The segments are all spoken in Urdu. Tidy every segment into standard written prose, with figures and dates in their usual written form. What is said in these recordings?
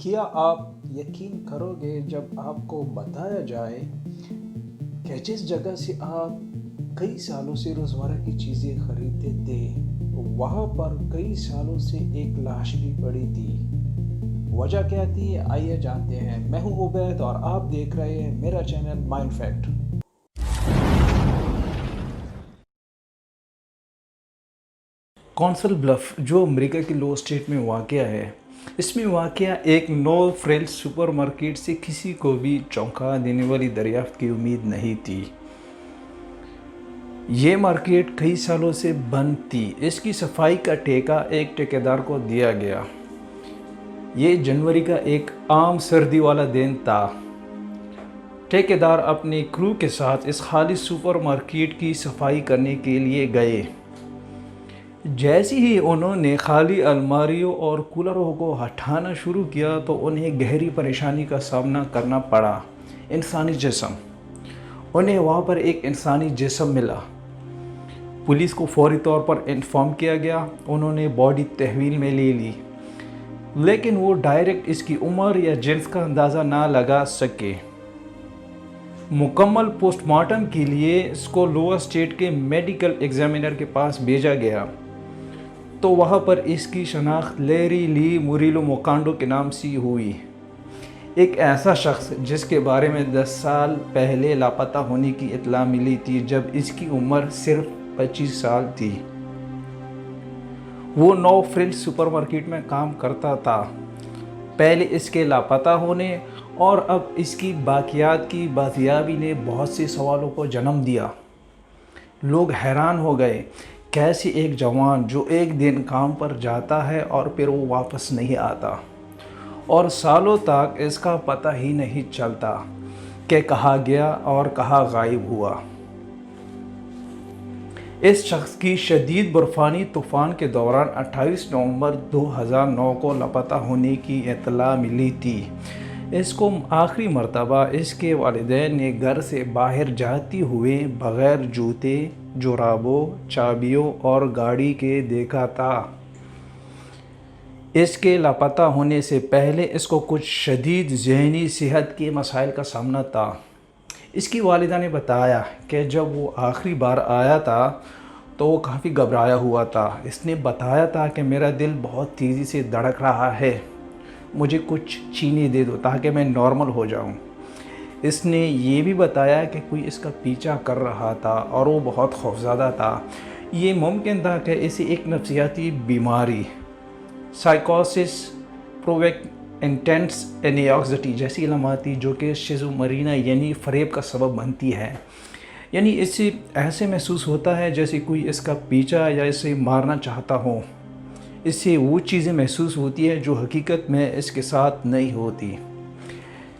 کیا آپ یقین کرو گے جب آپ کو بتایا جائے کہ جس جگہ سے آپ کئی سالوں سے روزمرہ کی چیزیں خریدتے تھے وہاں پر کئی سالوں سے ایک لاش بھی پڑی تھی؟ وجہ کیا تھی؟ آئیے جانتے ہیں۔ میں ہوں عبید اور آپ دیکھ رہے ہیں میرا channel mind fact. Council bluff جو امریکہ کی لو اسٹیٹ میں واقع ہے، اس میں واقع ایک نو فریلس سپر مارکیٹ سے کسی کو بھی چونکا دینے والی دریافت کی امید نہیں تھی۔ یہ مارکیٹ کئی سالوں سے بند تھی۔ اس کی صفائی کا ٹھیکہ ایک ٹھیکیدار کو دیا گیا۔ یہ جنوری کا ایک عام سردی والا دن تھا۔ ٹھیکیدار اپنے کرو کے ساتھ اس خالی سپر مارکیٹ کی صفائی کرنے کے لیے گئے۔ جیسے ہی انہوں نے خالی الماریوں اور کولروں کو ہٹانا شروع کیا تو انہیں گہری پریشانی کا سامنا کرنا پڑا۔ انسانی جسم۔ انہیں وہاں پر ایک انسانی جسم ملا۔ پولیس کو فوری طور پر انفارم کیا گیا۔ انہوں نے باڈی تحویل میں لے لی، لیکن وہ ڈائریکٹ اس کی عمر یا جنس کا اندازہ نہ لگا سکے۔ مکمل پوسٹ مارٹم کے لیے اس کو لوور اسٹیٹ کے میڈیکل ایگزامینر کے پاس بھیجا گیا تو وہاں پر اس کی شناخت لیری لی موریلو موکانڈو کے نام سے ہوئی، ایک ایسا شخص جس کے بارے میں 10 سال پہلے لاپتہ ہونے کی اطلاع ملی تھی جب اس کی عمر صرف 25 سال تھی۔ وہ نو فریلس سپر مارکیٹ میں کام کرتا تھا پہلے اس کے لاپتہ ہونے، اور اب اس کی باقیات کی بازیابی نے بہت سے سوالوں کو جنم دیا۔ لوگ حیران ہو گئے، کیسے ایک جوان جو ایک دن کام پر جاتا ہے اور پھر وہ واپس نہیں آتا، اور سالوں تک اس کا پتہ ہی نہیں چلتا کہ کہاں گیا اور کہاں غائب ہوا۔ اس شخص کی شدید برفانی طوفان کے دوران 28 نومبر 2009 کو لاپتہ ہونے کی اطلاع ملی تھی۔ اس کو آخری مرتبہ اس کے والدین نے گھر سے باہر جاتے ہوئے بغیر جوتے، جرابوں، چابیوں اور گاڑی کے دیکھا تھا۔ اس کے لاپتہ ہونے سے پہلے اس کو کچھ شدید ذہنی صحت کے مسائل کا سامنا تھا۔ اس کی والدہ نے بتایا کہ جب وہ آخری بار آیا تھا تو وہ کافی گھبرایا ہوا تھا۔ اس نے بتایا تھا کہ میرا دل بہت تیزی سے دھڑک رہا ہے، مجھے کچھ چینی دے دو تاکہ میں نارمل ہو جاؤں۔ اس نے یہ بھی بتایا کہ کوئی اس کا پیچھا کر رہا تھا اور وہ بہت خوفزدہ تھا۔ یہ ممکن تھا کہ اسے ایک نفسیاتی بیماری، سائیکوسس، پرووک انٹینس اینزائٹی جیسی علامات تھی جو کہ شیزوفرینیا یعنی فریب کا سبب بنتی ہے۔ یعنی اس سے ایسے محسوس ہوتا ہے جیسے کوئی اس کا پیچھا یا اسے مارنا چاہتا ہو۔ اس سے وہ چیزیں محسوس ہوتی ہے جو حقیقت میں اس کے ساتھ نہیں ہوتی۔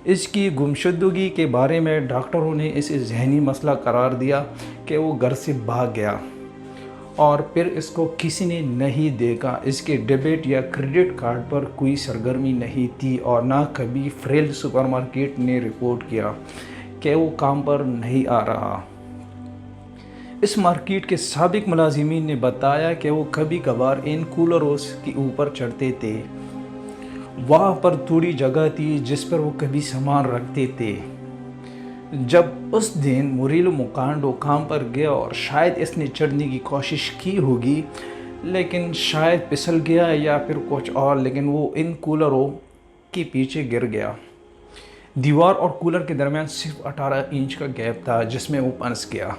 اس کی گمشدگی کے بارے میں ڈاکٹروں نے اسے ذہنی مسئلہ قرار دیا کہ وہ گھر سے بھاگ گیا اور پھر اس کو کسی نے نہیں دیکھا۔ اس کے ڈیبٹ یا کریڈٹ کارڈ پر کوئی سرگرمی نہیں تھی اور نہ کبھی فریل سپر مارکیٹ نے رپورٹ کیا کہ وہ کام پر نہیں آ رہا۔ اس مارکیٹ کے سابق ملازمین نے بتایا کہ وہ کبھی کبھار ان کولروں کے اوپر چڑھتے تھے۔ وہاں پر تھوڑی جگہ تھی جس پر وہ کبھی سامان رکھتے تھے۔ جب اس دن موریلو موکانڈو کام پر گیا اور شاید اس نے چڑھنے کی کوشش کی ہوگی لیکن شاید پھسل گیا یا پھر کچھ اور، لیکن وہ ان کولروں کے پیچھے گر گیا۔ دیوار اور کولر کے درمیان صرف 18 انچ کا گیپ تھا جس میں وہ پھنس گیا۔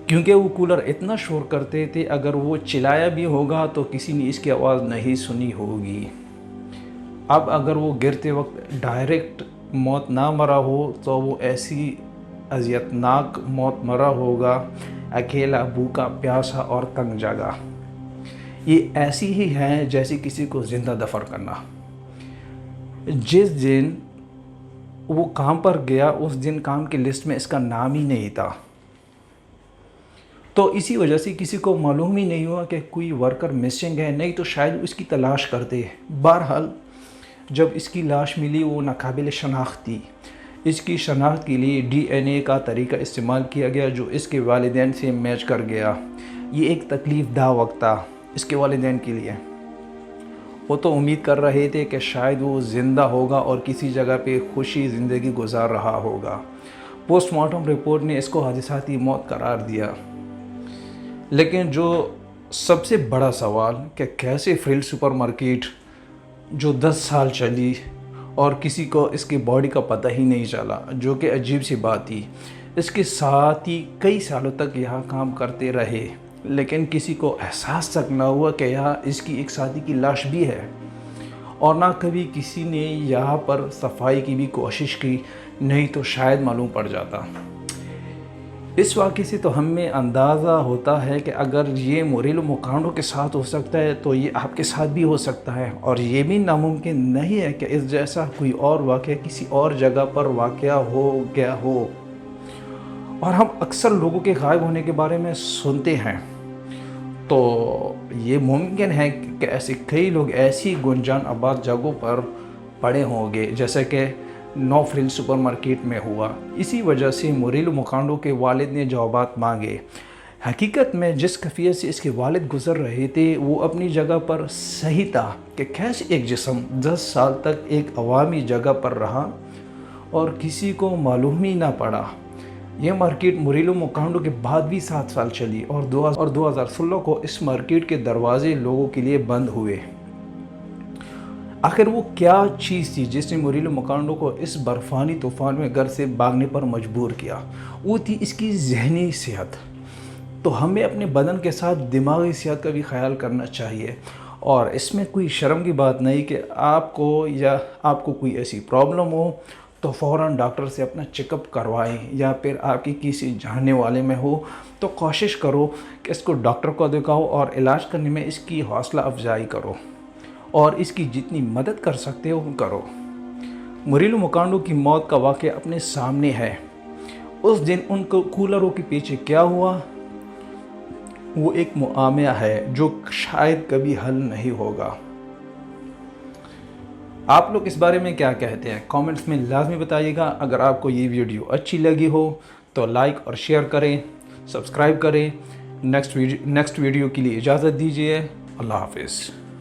کیونکہ وہ کولر اتنا شور کرتے تھے اگر وہ چلایا بھی ہوگا تو کسی نے اس کی آواز نہیں سنی ہوگی۔ اب اگر وہ گرتے وقت ڈائریکٹ موت نہ مرا ہو تو وہ ایسی اذیتناک موت مرا ہوگا، اکیلا، بھوکا، پیاسا اور تنگ جگہ۔ یہ ایسی ہی ہے جیسے کسی کو زندہ دفن کرنا۔ جس دن وہ کام پر گیا اس دن کام کی لسٹ میں اس کا نام ہی نہیں تھا، تو اسی وجہ سے کسی کو معلوم ہی نہیں ہوا کہ کوئی ورکر مسنگ ہے، نہیں تو شاید اس کی تلاش کرتے۔ بہرحال جب اس کی لاش ملی وہ ناقابل شناخت تھی۔ اس کی شناخت کے لیے ڈی این اے کا طریقہ استعمال کیا گیا جو اس کے والدین سے میچ کر گیا۔ یہ ایک تکلیف دہ وقت تھا اس کے والدین کے لیے۔ وہ تو امید کر رہے تھے کہ شاید وہ زندہ ہوگا اور کسی جگہ پہ خوشی زندگی گزار رہا ہوگا۔ پوسٹ مارٹم رپورٹ نے اس کو حادثاتی موت قرار دیا۔ لیکن جو سب سے بڑا سوال کہ کیسے فریل سپر مارکیٹ جو 10 سال چلی اور کسی کو اس کی باڈی کا پتہ ہی نہیں چلا، جو کہ عجیب سی بات تھی۔ اس کے ساتھ ہی کئی سالوں تک یہاں کام کرتے رہے، لیکن کسی کو احساس تک نہ ہوا کہ یہاں اس کی ایک ساتھی کی لاش بھی ہے، اور نہ کبھی کسی نے یہاں پر صفائی کی بھی کوشش کی، نہیں تو شاید معلوم پڑ جاتا۔ اس واقعے سے تو ہمیں اندازہ ہوتا ہے کہ اگر یہ موریلو مکانڈو کے ساتھ ہو سکتا ہے تو یہ آپ کے ساتھ بھی ہو سکتا ہے، اور یہ بھی ناممکن نہیں ہے کہ اس جیسا کوئی اور واقعہ کسی اور جگہ پر واقعہ ہو گیا ہو۔ اور ہم اکثر لوگوں کے غائب ہونے کے بارے میں سنتے ہیں، تو یہ ممکن ہے کہ ایسے کئی لوگ ایسی گنجان آباد جگہوں پر پڑے ہوں گے، جیسے کہ نو فریل سپر مارکیٹ میں ہوا۔ اسی وجہ سے موریلو مکانڈو کے والد نے جوابات مانگے۔ حقیقت میں جس کیفیت سے اس کے والد گزر رہے تھے وہ اپنی جگہ پر صحیح تھا کہ کیسے ایک جسم 10 سال تک ایک عوامی جگہ پر رہا اور کسی کو معلوم ہی نہ پڑا۔ یہ مارکیٹ موریلو مکانڈو کے بعد بھی 7 سال چلی، اور 2016 کو اس مارکیٹ کے دروازے لوگوں کے لیے بند ہوئے۔ آخر وہ کیا چیز تھی جس نے موریلو مکانڈو کو اس برفانی طوفان میں گھر سے بھاگنے پر مجبور کیا؟ وہ تھی اس کی ذہنی صحت۔ تو ہمیں اپنے بدن کے ساتھ دماغی صحت کا بھی خیال کرنا چاہیے، اور اس میں کوئی شرم کی بات نہیں کہ آپ کو کوئی ایسی پرابلم ہو تو فوراً ڈاکٹر سے اپنا چیک اپ کروائیں، یا پھر آپ کی کسی جاننے والے میں ہو تو کوشش کرو کہ اس کو ڈاکٹر کو دکھاؤ اور علاج کرنے میں اس کی حوصلہ افزائی کرو، اور اس کی جتنی مدد کر سکتے ہو کرو۔ موریلو مکانڈو کی موت کا واقعہ اپنے سامنے ہے۔ اس دن ان کو کولروں کے پیچھے کیا ہوا، وہ ایک معاملہ ہے جو شاید کبھی حل نہیں ہوگا۔ آپ لوگ اس بارے میں کیا کہتے ہیں؟ کامنٹس میں لازمی بتائیے گا۔ اگر آپ کو یہ ویڈیو اچھی لگی ہو تو لائک اور شیئر کریں، سبسکرائب کریں۔ نیکسٹ ویڈیو کے لیے اجازت دیجیے۔ اللہ حافظ۔